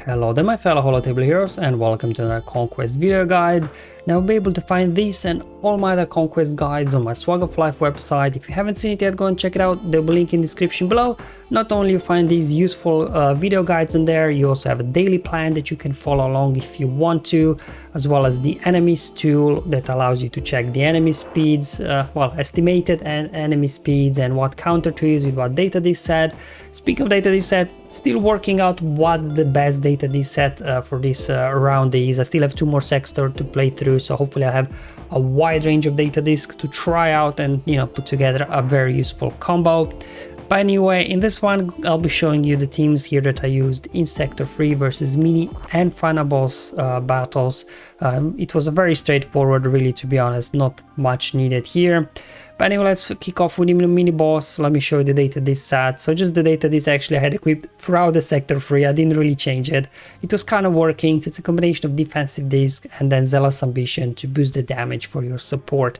Hello there my fellow holotable heroes and welcome to another Conquest video guide. Now you'll be able to find this and all my other Conquest guides on my SWGOH Life website. If you haven't seen it yet, go and check it out. There'll be a link in the description below. Not only you find these useful video guides on there, you also have a daily plan that you can follow along if you want to, as well as the enemies tool that allows you to check the enemy speeds, estimated enemy speeds and what counter to use with what data disk set. Speaking of data disk set, still working out what the best data disk set for this round is. I still have 2 more sector to play through, so hopefully I have a wide range of data disks to try out and put together a very useful combo. But anyway, in this one I'll be showing you the teams here that I used in Sector 3 versus mini and final boss battles. It was a very straightforward, really, to be honest, not much needed here. But anyway, let's kick off with the mini boss. Let me show you the data disk set. So just the data disk actually I had equipped throughout the Sector 3. I didn't really change it. It was kind of working. It's a combination of defensive disc and then zealous ambition to boost the damage for your support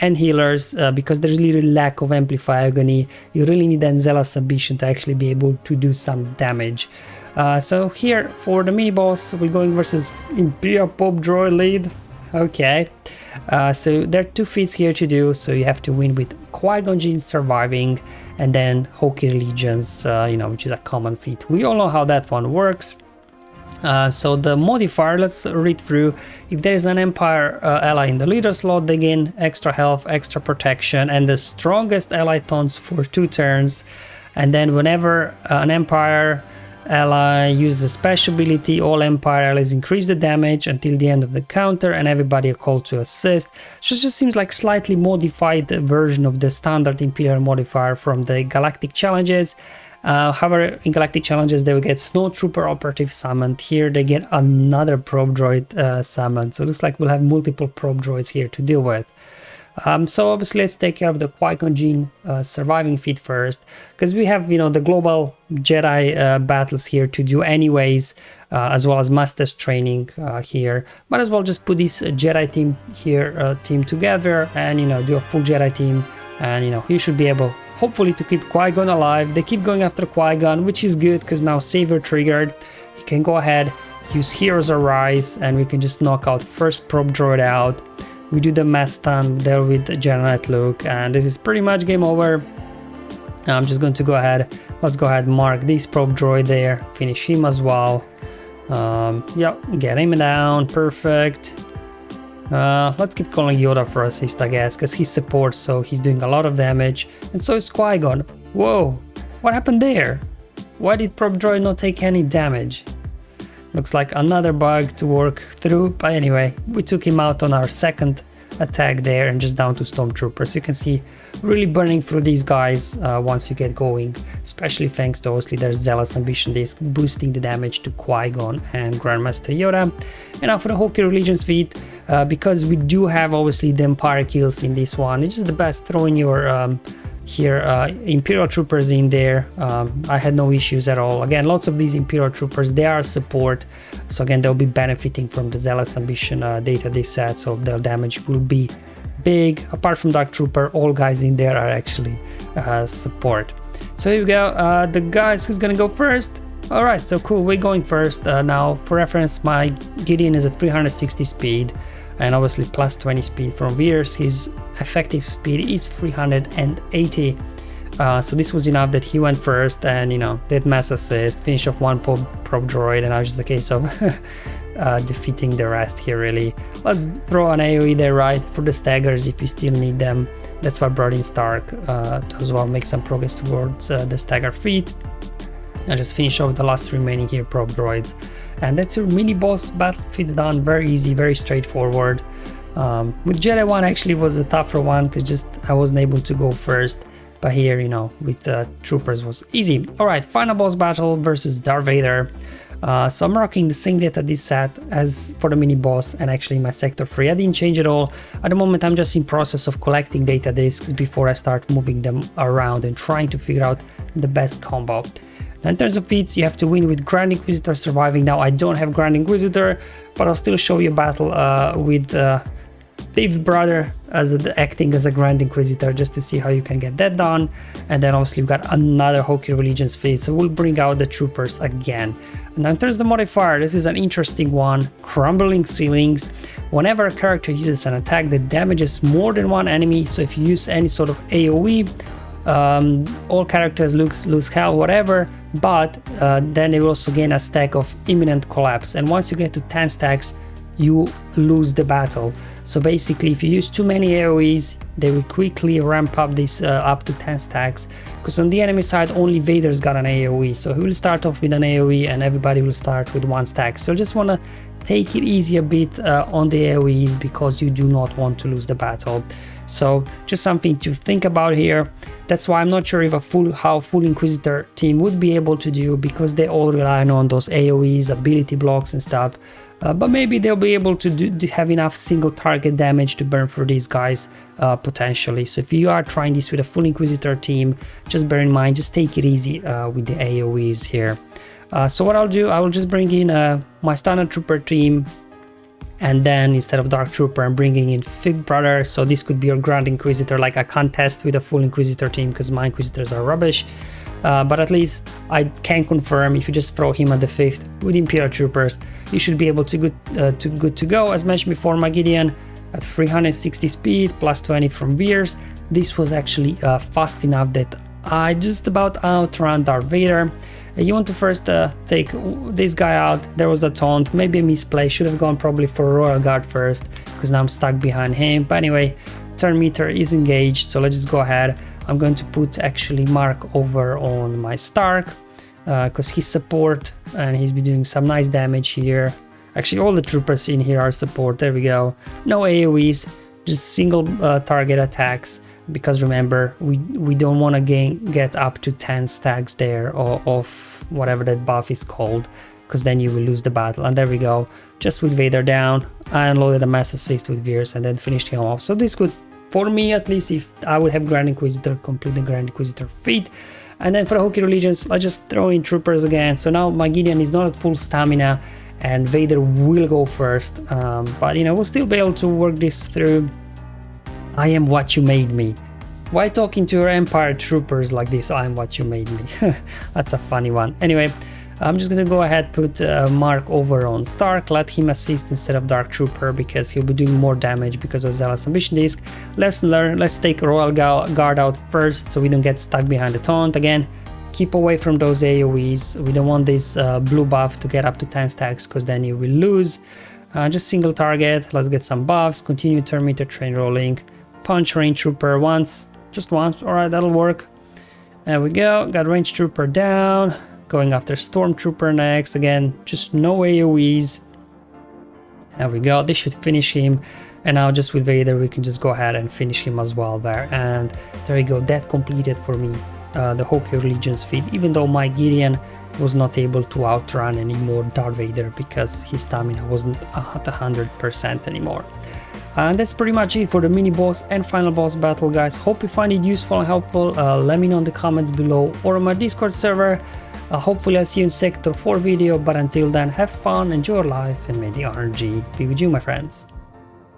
and healers, because there's literally lack of amplify agony. You really need that zealous ambition to actually be able to do some damage. So here for the mini boss, we're going versus Imperial Pope Droid lead. Okay, so there are 2 feats here to do, so you have to win with Qui-Gon Jinn surviving and then Hokey Allegiance, which is a common feat. We all know how that one works. So the modifier, let's read through. If there is an Empire ally in the leader slot, they gain extra health, extra protection, and the strongest ally taunts for 2 turns. And then whenever an Empire ally uses a special ability, all Empire allies increase the damage until the end of the counter and everybody a call to assist. So it just seems like slightly modified version of the standard Imperial modifier from the Galactic Challenges. However, in Galactic Challenges they will get Snowtrooper Operative summoned. Here they get another probe droid summoned, so it looks like we'll have multiple probe droids here to deal with. So obviously let's take care of the Qui-Gon Jinn surviving feat first, because we have the global Jedi battles here to do anyways, as well as Masters training here. Might as well just put this Jedi team here team together and do a full Jedi team, and you should be able hopefully to keep Qui-Gon alive. They keep going after Qui-Gon, which is good because now Savior triggered. You can go ahead, use Heroes Arise, and we can just knock out first probe droid out. We do the mass stun there with General Luke, and this is pretty much game over. I'm just going to go ahead, let's go ahead and mark this probe droid there, finish him as well. Get him down, perfect. Let's keep calling Yoda for assist, I guess, because he supports, so he's doing a lot of damage, and so is Qui-Gon. Whoa, what happened there? Why did probe droid not take any damage? Looks like another bug to work through, but anyway, we took him out on our second attack there and just down to Stormtroopers. You can see really burning through these guys once you get going, especially thanks to obviously their Zealous Ambition disc boosting the damage to Qui-Gon and Grandmaster Yoda. And now for the Hokey Allegiance feat, because we do have obviously the Empire kills in this one, it's just the best throwing your Imperial Troopers in there. I had no issues at all. Again, lots of these Imperial Troopers, they are support, so again they'll be benefiting from the Zealous Ambition data disk set, so their damage will be big. Apart from Dark Trooper, all guys in there are actually support. So here we go, the guys who's gonna go first. Alright, so cool, we're going first. Now for reference, my Gideon is at 360 speed and obviously plus 20 speed from Veers. His effective speed is 380, so this was enough that he went first and did mass assist, finish off 1 probe droid, and now it's just a case of defeating the rest here really. Let's throw an AoE there, right, for the staggers if you still need them. That's why I brought in Stark to as well make some progress towards the stagger feat. And just finish off the last remaining here probe droids, and that's your mini boss battle feats done. Very easy, very straightforward. With Jedi 1 actually was a tougher one because I wasn't able to go first, but here with troopers was easy. Alright, final boss battle versus Darth Vader. So I'm rocking the same data disk set as for the mini boss and actually my Sector 3. I didn't change at all. At the moment I'm just in process of collecting data disks before I start moving them around and trying to figure out the best combo. Now in terms of feats, you have to win with Grand Inquisitor surviving. Now I don't have Grand Inquisitor, but I'll still show you a battle with fifth brother as acting as a Grand Inquisitor, just to see how you can get that done. And then obviously we've got another Hokey Religions feat, so we'll bring out the troopers again. Now in terms of the modifier, this is an interesting one. Crumbling ceilings. Whenever a character uses an attack that damages more than one enemy, so if you use any sort of AoE, all characters lose health, whatever, but then they will also gain a stack of imminent collapse, and once you get to 10 stacks you lose the battle. So basically if you use too many AoEs, they will quickly ramp up this up to 10 stacks, because on the enemy side only Vader's got an AoE, so he will start off with an AoE and everybody will start with 1 stack. So just want to take it easy a bit on the AoEs, because you do not want to lose the battle. So just something to think about here. That's why I'm not sure if how full Inquisitor team would be able to do, because they all rely on those AoEs, ability blocks and stuff. But maybe they'll be able to have enough single target damage to burn through these guys potentially. So if you are trying this with a full Inquisitor team, just bear in mind, just take it easy with the AoEs here. So what I'll do, I will just bring in my standard trooper team, and then instead of Dark Trooper I'm bringing in fifth brother. So this could be your Grand Inquisitor. Like I can't test with a full Inquisitor team because my Inquisitors are rubbish, but at least I can confirm if you just throw him at the fifth with Imperial Troopers, you should be able to good to go. As mentioned before, my Gideon at 360 speed plus 20 from Veers. This was actually fast enough that I just about outran Darth Vader. You want to first take this guy out. There was a taunt, maybe a misplay, should have gone probably for a Royal Guard first, because now I'm stuck behind him. But anyway, turn meter is engaged, so let's just go ahead. I'm going to put actually Mark over on my Stark, because he's support and he's been doing some nice damage here. Actually all the troopers in here are support, there we go. No AoEs, just single target attacks, because remember we don't want to get up to 10 stacks there of whatever that buff is called, because then you will lose the battle. And there we go, just with Vader down, I unloaded a mass assist with Veers and then finished him off. So this could, for me at least, if I would have Grand Inquisitor, complete the Grand Inquisitor feat. And then for the Hokey Religions, I just throw in troopers again. So now my Gideon is not at full stamina and Vader will go first, but you know, we'll still be able to work this through. I am what you made me. Why talking to your Empire troopers like this? I am what you made me. That's a funny one. Anyway, I'm just gonna go ahead, put Mark over on Stark, let him assist instead of Dark Trooper, because he'll be doing more damage because of Zealous Ambition Disc. Lesson learned, let's take Royal Guard out first so we don't get stuck behind the taunt. Again, keep away from those AoEs. We don't want this blue buff to get up to 10 stacks, because then you will lose. Just single target, let's get some buffs, continue turn meter train rolling, punch range trooper once, just once, alright, that'll work. There we go, got range trooper down, going after stormtrooper next, again, just no AoEs. There we go, this should finish him. And now just with Vader we can just go ahead and finish him as well there. And there we go, that completed for me the Hokey Religions feat, even though my Gideon was not able to outrun anymore Darth Vader because his stamina wasn't at 100% anymore. And that's pretty much it for the mini boss and final boss battle, guys. Hope you find it useful and helpful. Let me know in the comments below or on my Discord server. Hopefully I'll see you in Sector 4 video, but until then, have fun, enjoy your life, and may the RNG be with you, my friends.